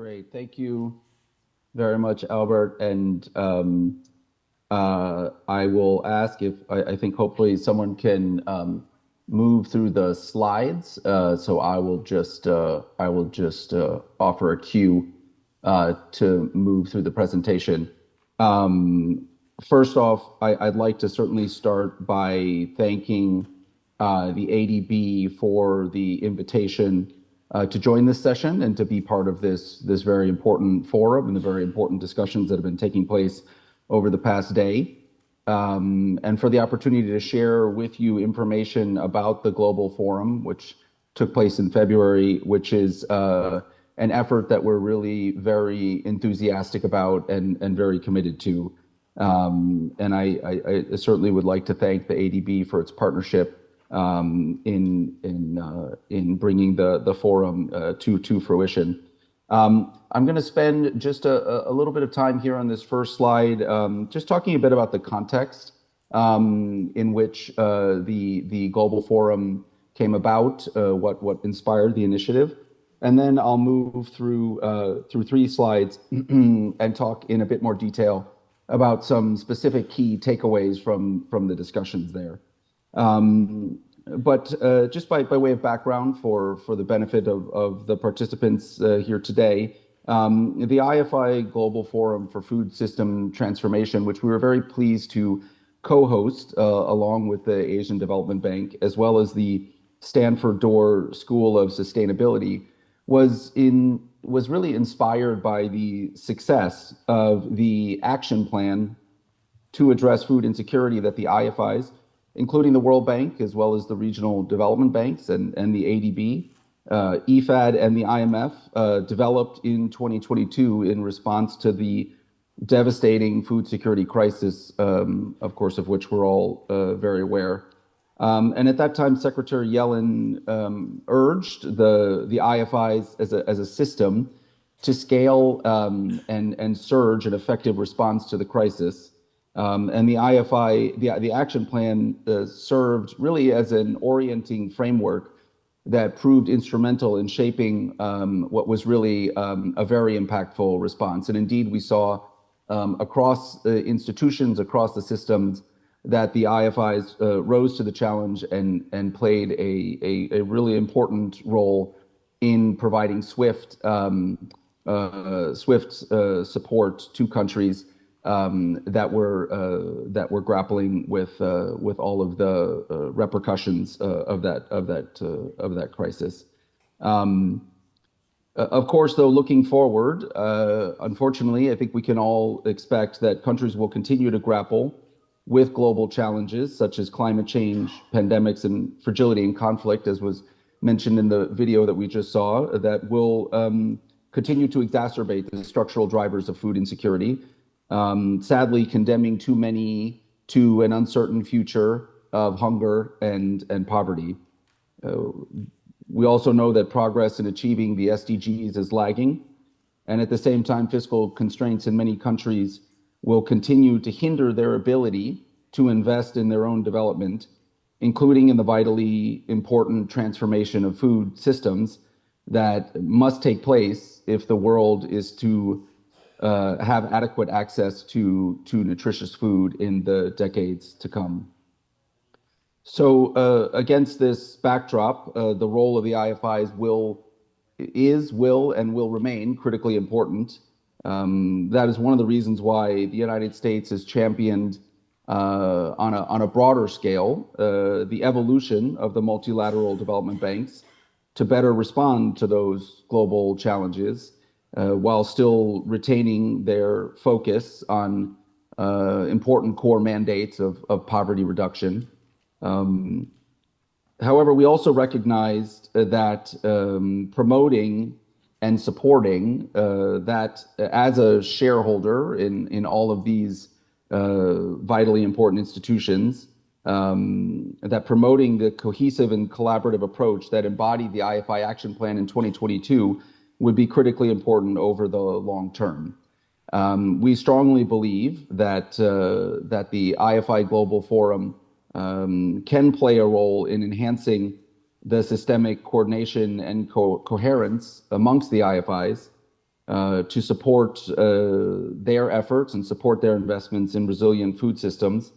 Great. Thank you very much, Albert. And I will ask if I think hopefully someone can move through the slides. So I will just offer a cue to move through the presentation. Um, First off, I'd like to certainly start by thanking the ADB for the invitation to join this session and to be part of this very important forum and the very important discussions that have been taking place over the past day, and for the opportunity to share with you information about the Global Forum, which took place in February, which is an effort that we're really very enthusiastic about and very committed to. And I certainly would like to thank the ADB for its partnership in bringing the forum to fruition. I'm going to spend just a little bit of time here on this first slide, just talking a bit about the context in which the Global Forum came about, what inspired the initiative, and then I'll move through three slides and talk in a bit more detail about some specific key takeaways from the discussions there. But just by way of background for the benefit of the participants here today, the IFI Global Forum for Food System Transformation, which we were very pleased to co-host along with the Asian Development Bank, as well as the Stanford Doerr School of Sustainability, was really inspired by the success of the action plan to address food insecurity that the IFIs, including the World Bank, as well as the regional development banks and the ADB, IFAD, and the IMF, developed in 2022 in response to the devastating food security crisis, of course, of which we're all very aware. And at that time, Secretary Yellen urged the IFIs as a system to scale and surge an effective response to the crisis. And the IFI, the action plan served really as an orienting framework that proved instrumental in shaping what was really a very impactful response. And indeed, we saw across the institutions, across the systems, that the IFIs rose to the challenge and played a really important role in providing swift support to countries that were grappling with all of the repercussions of that crisis. Of course, though, looking forward, unfortunately, I think we can all expect that countries will continue to grapple with global challenges such as climate change, pandemics, and fragility and conflict, as was mentioned in the video that we just saw, that will continue to exacerbate the structural drivers of food insecurity, sadly condemning too many to an uncertain future of hunger and poverty. We also know that progress in achieving the SDGs is lagging, and at the same time, fiscal constraints in many countries will continue to hinder their ability to invest in their own development, including in the vitally important transformation of food systems that must take place if the world is to have adequate access to nutritious food in the decades to come. So against this backdrop, the role of the IFIs will remain critically important. That is one of the reasons why the United States has championed on a broader scale the evolution of the multilateral development banks to better respond to those global challenges while still retaining their focus on important core mandates of poverty reduction. However, we also recognized that promoting and supporting that as a shareholder in all of these vitally important institutions, that promoting the cohesive and collaborative approach that embodied the IFI Action Plan in 2022 would be critically important over the long term. We strongly believe that the IFI Global Forum can play a role in enhancing the systemic coordination and coherence amongst the IFIs, to support their efforts and support their investments in resilient food systems,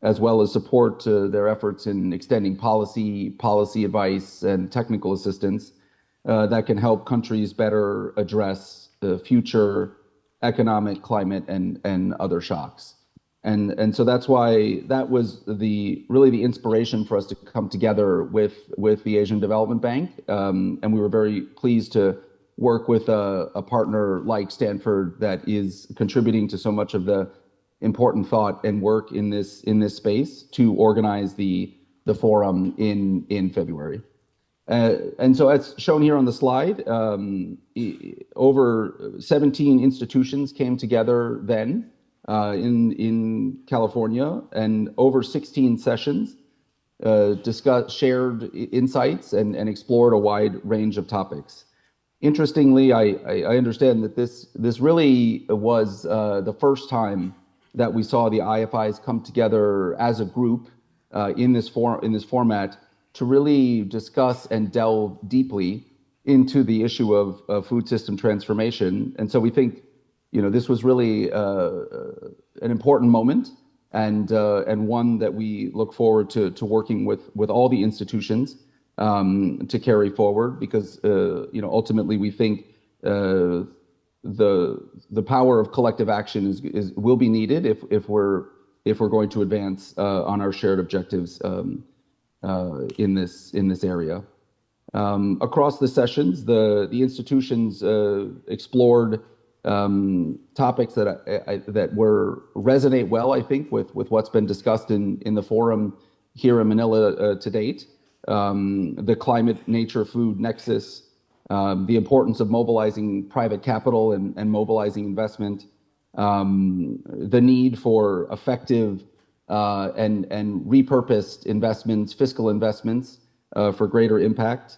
as well as support their efforts in extending policy advice, and technical assistance that can help countries better address the future economic, climate, and other shocks. And so that's why that was really the inspiration for us to come together with the Asian Development Bank. And we were very pleased to work with a partner like Stanford that is contributing to so much of the important thought and work in this space to organize the forum in February. And so as shown here on the slide, over 17 institutions came together then in California, and over 16 sessions shared insights and explored a wide range of topics. Interestingly, I understand that this really was the first time that we saw the IFIs come together as a group in this format to really discuss and delve deeply into the issue of food system transformation. And so we think, this was really an important moment, and one that we look forward to working with all the institutions to carry forward, because ultimately we think the power of collective action will be needed if we're going to advance on our shared objectives in this area. Across the sessions, the institutions explored topics that resonate well, I think, with what's been discussed in the forum here in Manila to date. The climate, nature, food nexus, the importance of mobilizing private capital and mobilizing investment, the need for effective and repurposed investments, fiscal investments for greater impact.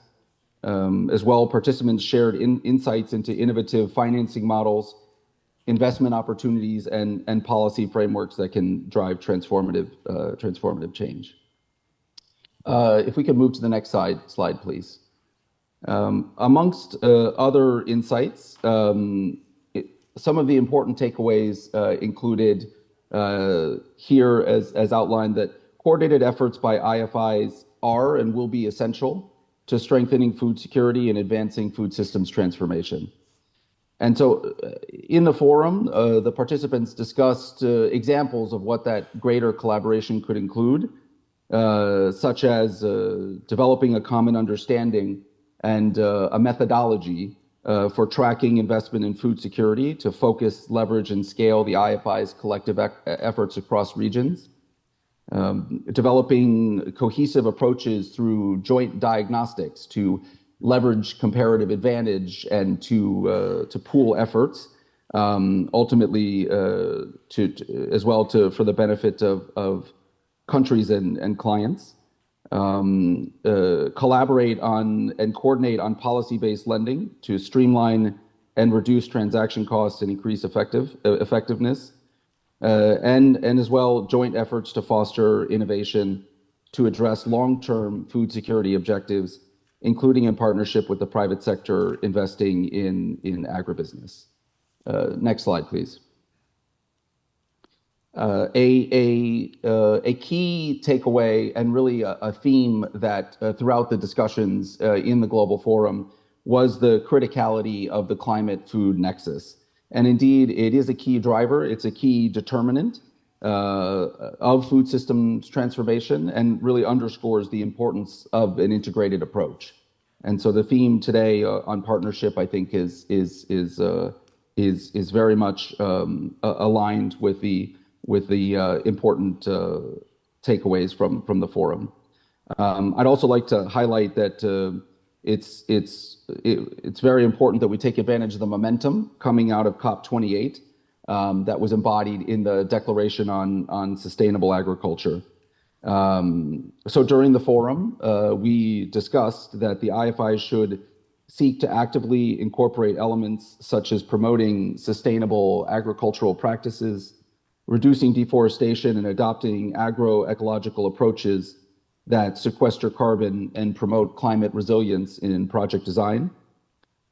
As well, participants shared insights into innovative financing models, investment opportunities, and policy frameworks that can drive transformative change. If we could move to the next slide, please. Amongst other insights, some of the important takeaways included here as outlined that coordinated efforts by IFIs are and will be essential to strengthening food security and advancing food systems transformation. And so in the forum, the participants discussed examples of what that greater collaboration could include, such as developing a common understanding and a methodology for tracking investment in food security to focus, leverage, and scale the IFI's collective efforts across regions. Developing cohesive approaches through joint diagnostics to leverage comparative advantage and to pool efforts, ultimately for the benefit of countries and clients. Collaborate on and coordinate on policy-based lending to streamline and reduce transaction costs and increase effectiveness. And as well, joint efforts to foster innovation to address long-term food security objectives, including in partnership with the private sector investing in agribusiness. Next slide, please. A key takeaway and really a theme that throughout the discussions in the Global Forum was the criticality of the climate-food nexus. And indeed, it is a key driver. It's a key determinant of food systems transformation, and really underscores the importance of an integrated approach. And so the theme today on partnership, I think, is very much aligned with the important takeaways from the forum. I'd also like to highlight that it's very important that we take advantage of the momentum coming out of COP28 that was embodied in the Declaration on Sustainable Agriculture. So during the forum, we discussed that the IFI should seek to actively incorporate elements such as promoting sustainable agricultural practices, reducing deforestation, and adopting agroecological approaches that sequester carbon and promote climate resilience in project design.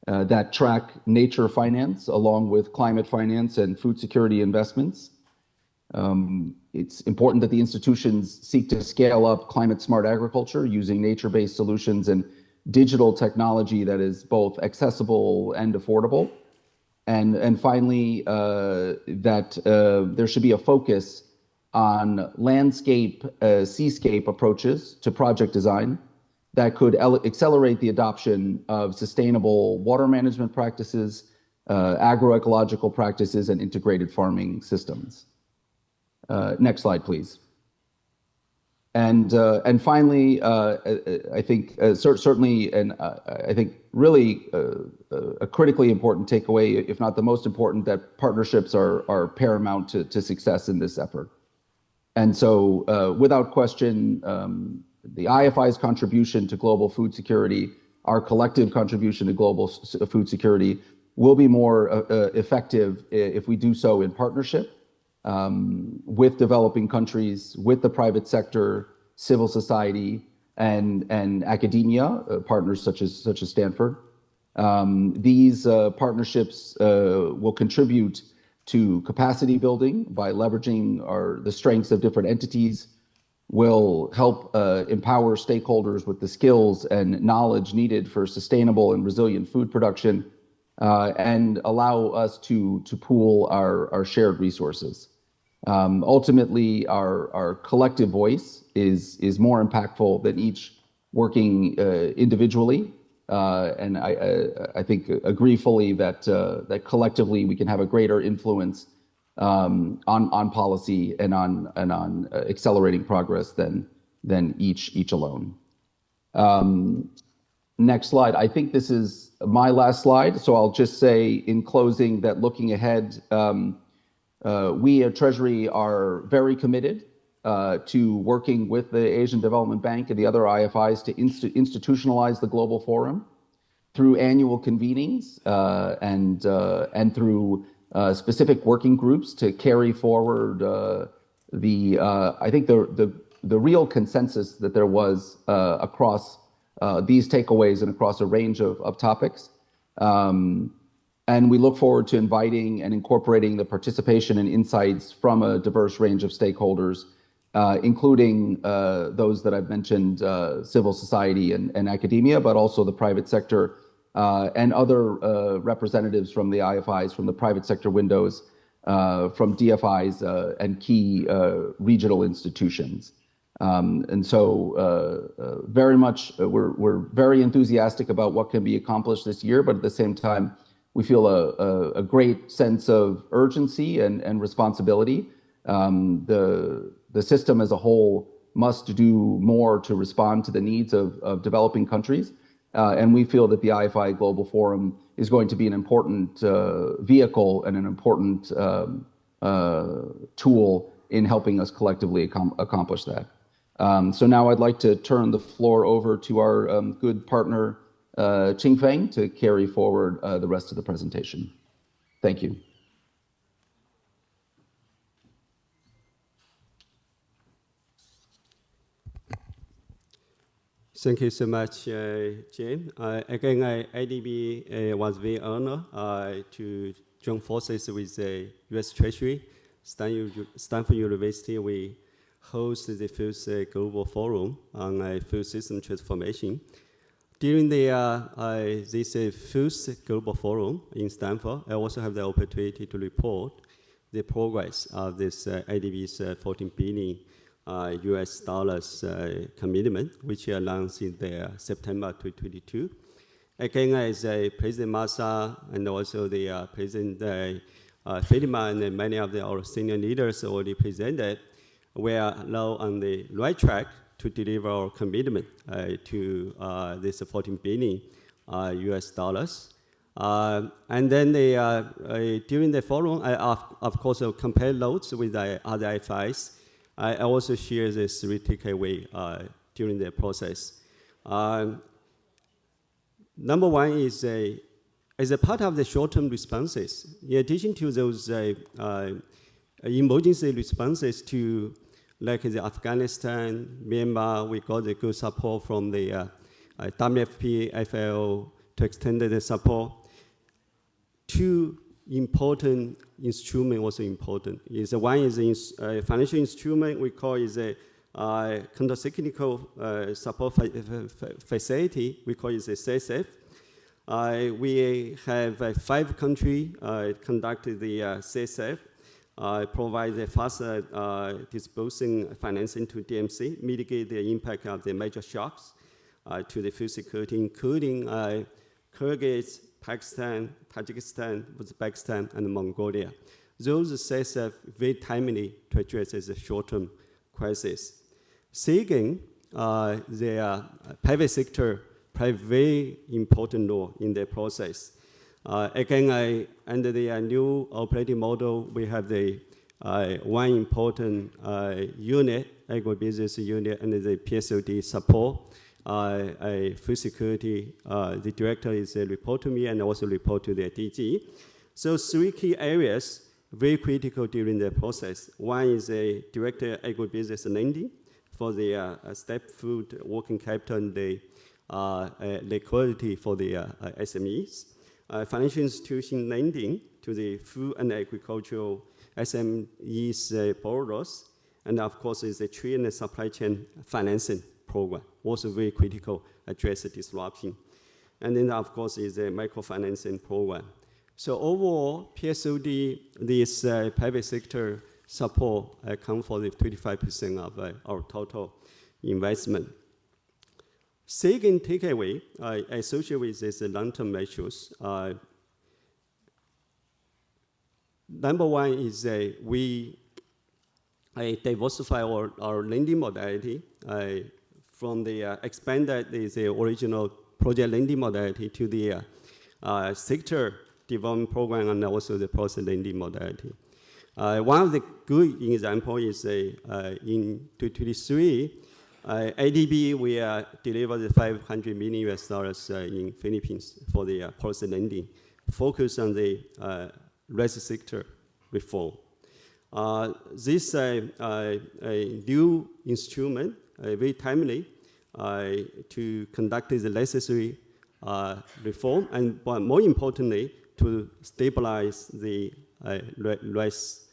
that track nature finance along with climate finance and food security investments. It's important that the institutions seek to scale up climate smart agriculture using nature-based solutions and digital technology that is both accessible and affordable. And finally, that there should be a focus on landscape, seascape approaches to project design that could accelerate the adoption of sustainable water management practices, agroecological practices, and integrated farming systems. Next slide, please. And finally, I think certainly, and I think really a critically important takeaway, if not the most important, that partnerships are paramount to success in this effort. And so, without question, the IFI's contribution to global food security, our collective contribution to global food security, will be more effective if we do so in partnership with developing countries, with the private sector, civil society, and academia, partners such as Stanford. These partnerships will contribute to capacity building by leveraging the strengths of different entities, will help empower stakeholders with the skills and knowledge needed for sustainable and resilient food production, and allow us to pool our shared resources. Ultimately, our collective voice is more impactful than each working individually, and I think agree fully that that collectively we can have a greater influence on policy and on accelerating progress than each alone. Next slide. I think this is my last slide, so I'll just say in closing that looking ahead, we at Treasury are very committed to working with the Asian Development Bank and the other IFIs to institutionalize the Global Forum through annual convenings and through specific working groups to carry forward I think the real consensus that there was across these takeaways and across a range of topics. And we look forward to inviting and incorporating the participation and insights from a diverse range of stakeholders, including those that I've mentioned, civil society and academia, but also the private sector and other representatives from the IFIs, from the private sector windows, from DFIs and key regional institutions. And so very much, we're very enthusiastic about what can be accomplished this year, but at the same time, we feel a great sense of urgency and responsibility. The system as a whole must do more to respond to the needs of developing countries. And we feel that the IFI Global Forum is going to be an important vehicle and an important tool in helping us collectively accomplish that. So now I'd like to turn the floor over to our good partner, Ching Feng, to carry forward the rest of the presentation. Thank you. Thank you so much, Jane. Again, IDB was very honored to join forces with the U.S. Treasury, Stanford University. We host the first Global Forum on food system transformation. During this first Global Forum in Stanford, I also have the opportunity to report the progress of this IDB's $14 billion US dollars commitment, which we announced in September 2022. Again, as President Massa and also the President Friedman and many of our senior leaders already presented, we are now on the right track to deliver our commitment to this $14 billion US dollars. And then during the forum, I of course compare notes with the other IFIs. I also share this 3 takeaway during the process. Number one is as a part of the short-term responses, in addition to those emergency responses to like the Afghanistan, Myanmar, we got the good support from the WFP, FAO to extend the support. two important instruments also important. One is a financial instrument we call is a countercyclical support facility, we call it a CSF. We have 5 countries conducted the CSF, provide the faster disposing financing to DMC, mitigate the impact of the major shocks to the food security, including Kyrgyz, Pakistan, Tajikistan, Uzbekistan, and Mongolia. Those CSF very timely to address the short-term crisis. Second, the private sector play a very important role in the process. Again, under the new operating model, we have the one important unit, agribusiness unit, and the PSOD support food security. The director is report to me and also report to the DG. So 3 key areas very critical during the process. One is a director agribusiness lending for the step food working capital and the liquidity for the SMEs. Financial institution lending to the food and agricultural SMEs borrowers, and of course is the trade and supply chain financing program, also very critical, address the disruption. And then of course is a microfinancing program. So overall, PSOD, this private sector support account for the 25% of our total investment. Second takeaway associated with these long-term measures. Number one is we diversify our lending modality from the expanded the original project lending modality to the sector development program and also the process lending modality. One of the good examples is in 2023, ADB, we delivered $500 million in Philippines for the policy lending, focus on the res sector reform. This a new instrument, very timely, to conduct the necessary reform, and but more importantly, to stabilize the res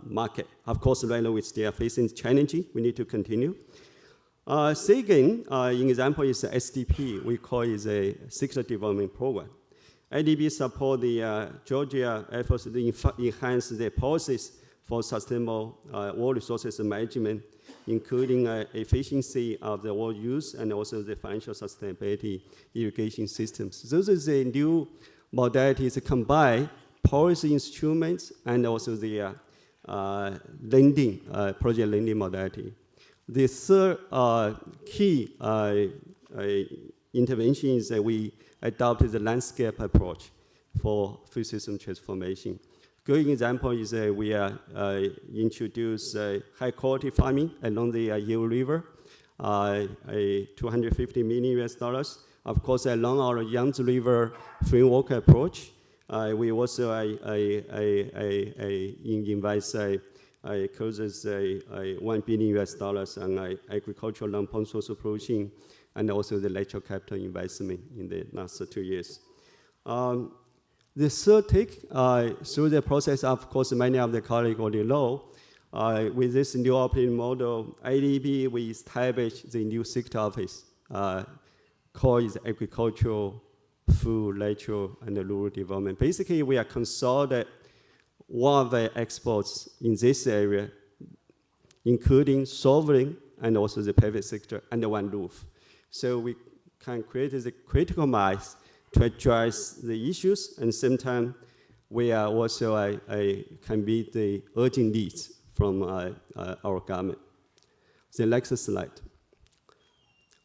market. Of course, right now we still are facing challenges. We need to continue. Second, an example is SDP. We call it a sector development program. ADB support the Georgia efforts to enhance the policies for sustainable water resources management, including efficiency of the water use and also the financial sustainability irrigation systems. Those are the new modalities that combine policy instruments and also the lending, project lending modality. The third key intervention is that we adopted the landscape approach for food system transformation. Good example is we introduced high quality farming along the Yale River, $250 million. Of course, along our Yangtze River framework approach, we also invest closes $1 billion on agricultural long-term social protein and also the natural capital investment in the last 2 years. The third take, through the process, of course, many of the colleagues already know, with this new operating model, ADB, we established the new sector office, called agricultural, food, natural, and rural development. Basically, we are consolidating one of the exports in this area, including sovereign and also the private sector under one roof. So we can create the critical mass to address the issues, and same time, we are also can meet the urgent needs from our government. The next slide.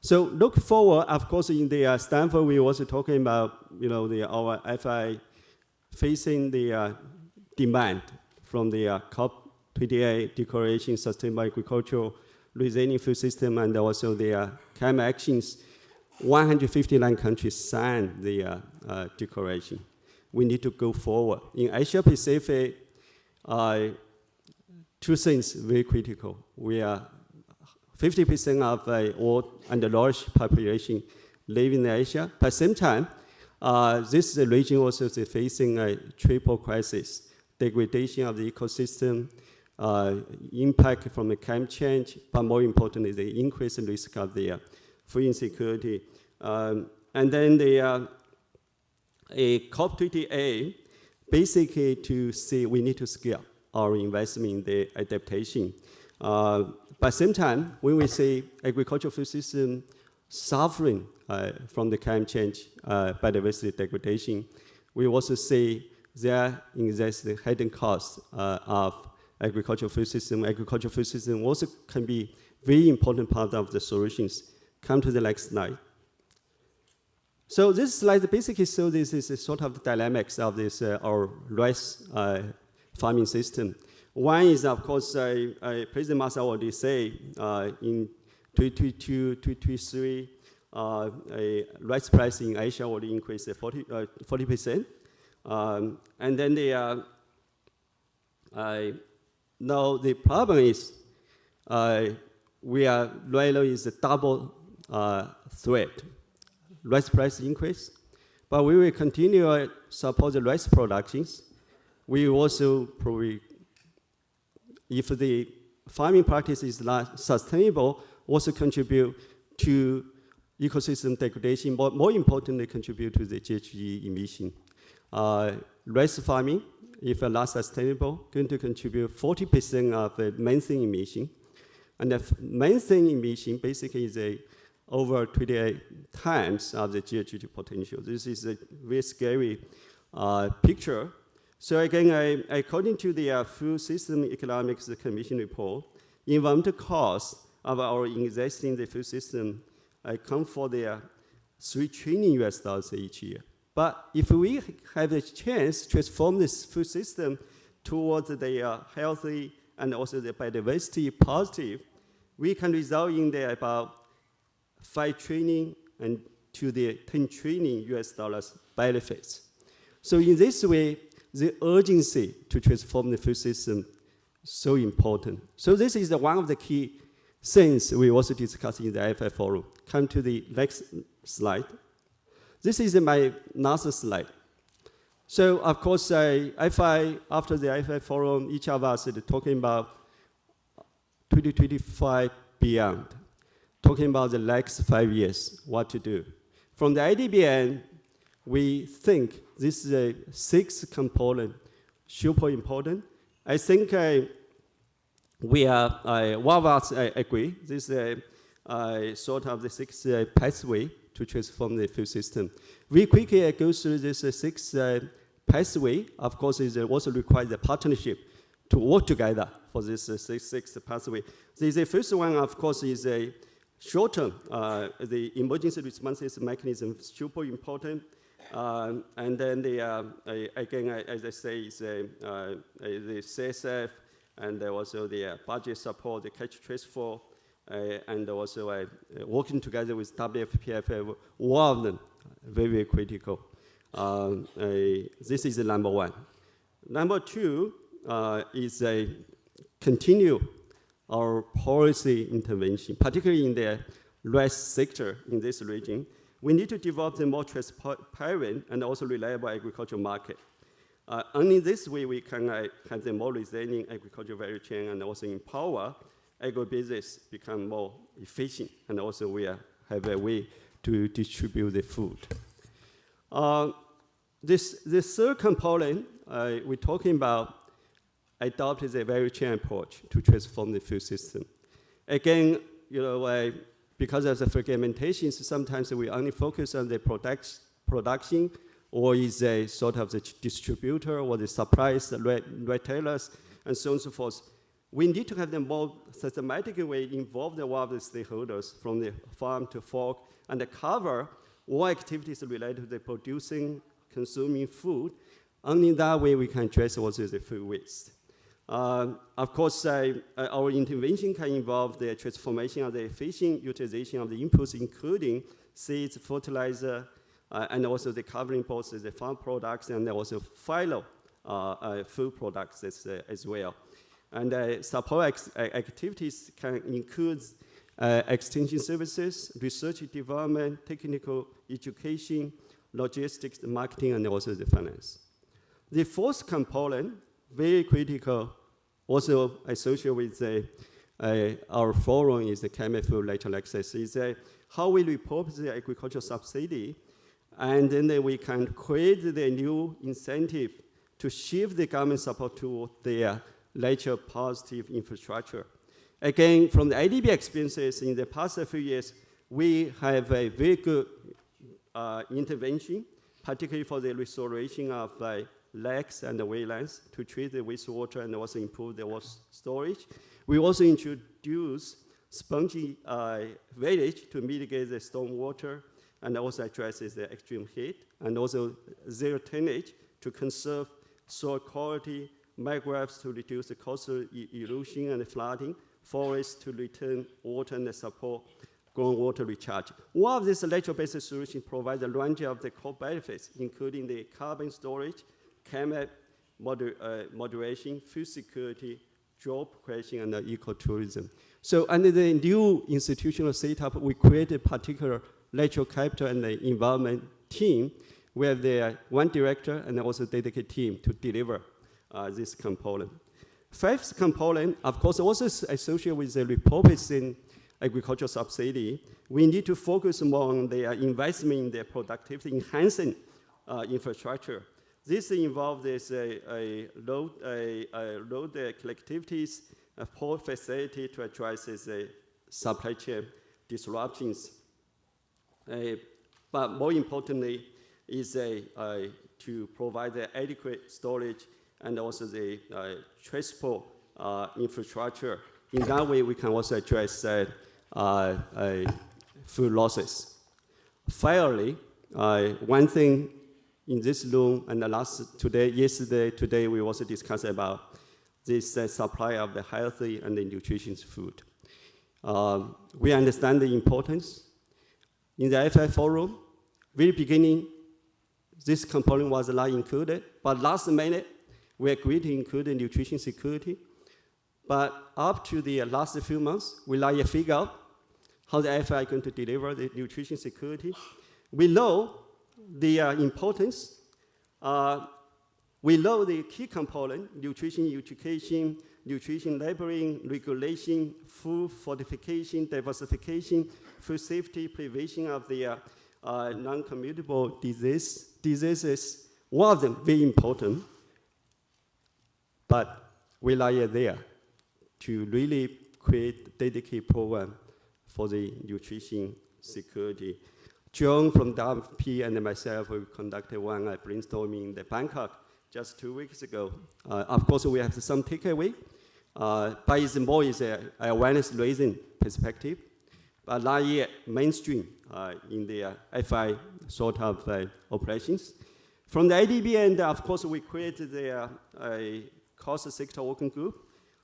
So look forward, of course, in the Stanford, we also talking about, our IFI facing the demand from the COP28 Declaration, Sustainable Agricultural Resilient Food System, and also the climate actions. 159 countries signed the declaration. We need to go forward. In Asia Pacific, 2 things very critical. We are 50% of all and the large population live in Asia. But at the same time, This region also is facing a triple crisis: degradation of the ecosystem, impact from the climate change, but more importantly, the increased risk of the food insecurity. And then the COP28, basically to see we need to scale our investment in the adaptation. But at the same time, when we see agricultural food system suffering from the climate change, biodiversity degradation, we also see there exists the hidden costs of agricultural food system. Agricultural food system also can be very important part of the solutions. Come to the next slide. So this slide basically shows this is a sort of the dynamics of this our rice farming system. One is, of course, President Massa already say in 2022, 2023, rice price in Asia already increased 40%. And then now the problem is we are right now is a double threat. Rice price increase, but we will continue to support the rice productions. We also probably, if the farming practice is not sustainable, also contribute to ecosystem degradation, but more importantly, contribute to the GHG emission. Rice farming, if not sustainable, going to contribute 40% of the methane emission. And the methane emission basically is over 28 times of the GHG potential. This is a very scary picture. So again, according to the Food System Economics Commission report, environmental costs of our investing in the food system come for the $3 trillion each year. But if we have the chance to transform this food system towards the healthy and also the biodiversity positive, we can result in the about $5 trillion and to the $10 trillion benefits. So in this way, the urgency to transform the food system is so important. So this is one of the key things we also discussed in the IFI Forum. Come to the next slide. This is my last slide. So of course, IFI, after the IFI Forum, each of us is talking about 2025 beyond, talking about the next 5 years, what to do. From the IDBN, we think this is a 6 component, super important. I think we are, one of us agree, this is sort of the 6 pathway to transform the food system. We quickly go through this 6 pathway. Of course, it also requires a partnership to work together for this 6 pathway. The first one, of course, is a short-term. The emergency responses mechanism is super important. And then again, as I say, is the CSF, and also the budget support, the catch trace for, and also working together with WFPFF, all of them very, very critical. This is the number 1. Number 2 is continue our policy intervention, particularly in the rice sector in this region. We need to develop the more transparent and also reliable agricultural market. Only this way we can have the more resilient agricultural value chain and also empower agribusiness become more efficient, and also we have a way to distribute the food. This third component, we're talking about adopting a value chain approach to transform the food system. Again, you know, because of the fragmentation, sometimes we only focus on the production, or is a sort of the distributor or the suppliers, the retailers, and so on and so forth. We need to have the more systematic way involve all of the stakeholders from the farm to fork and cover all activities related to the producing, consuming food. Only that way we can address also the food waste. Of course, our intervention can involve the transformation of the efficient utilization of the inputs, including seeds, fertilizer, and also the covering both the farm products and also final food products as well. And support activities can include extension services, research and development, technical education, logistics, marketing, and also the finance. The fourth component, very critical, also associated with our forum is the climate food lateral access, is how we repurpose the agricultural subsidy, and then we can create the new incentive to shift the government support to their lateral positive infrastructure. Again, from the IDB experiences in the past few years, we have a very good intervention, particularly for the restoration of lakes and the wetlands to treat the wastewater and also improve the water storage. We also introduce spongy village to mitigate the stormwater and also addresses the extreme heat, and also zero tillage to conserve soil quality, mangroves to reduce the coastal erosion and flooding, forests to return water and support groundwater recharge. One of these lateral-based solutions provides a range of the core benefits, including the carbon storage, climate moderation, food security, job creation, and ecotourism. So under the new institutional setup, we created a particular lateral capital and the environment team where there are one director and also dedicated team to deliver this component. Fifth component, of course, also associated with the repurposing agricultural subsidy. We need to focus more on their investment in their productivity enhancing infrastructure. This involves road collectivities, a port facility to address supply chain disruptions. But more importantly, is to provide the adequate storage and also the transport infrastructure. In that way, we can also address food losses. Finally, one thing in this room and yesterday, we also discussed about this supply of the healthy and the nutritious food. We understand the importance. In the IFI Forum, very beginning, this component was not included, but last minute, we agreed to include the nutrition security. But up to the last few months, we like to figure out how the IFI is going to deliver the nutrition security. We know the importance. We know the key component, nutrition education, nutrition labeling, regulation, food fortification, diversification, food safety, prevention of the non-communicable diseases. One of them very important, but we like there to really create a dedicated program for the nutrition security. John from WP and myself, we conducted one brainstorming in Bangkok just 2 weeks ago. Of course, we have some takeaway, but it's more an awareness-raising perspective, but not yet mainstream in the IFI sort of operations. From the IDB end, of course, we created a cross-sector working group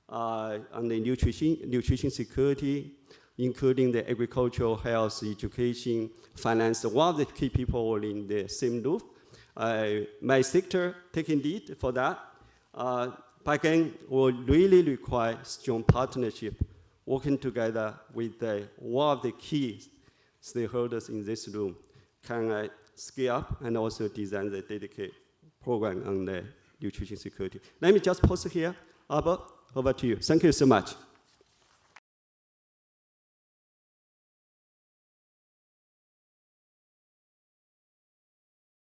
on the nutrition security, including the agricultural, health, education, finance. One of the key people were in the same roof. My sector taking lead for that. But again, will really require strong partnership, working together with one of the key stakeholders in this room, can scale up and also design the dedicated program on the nutrition security. Let me just pause here. Albert, over to you. Thank you so much.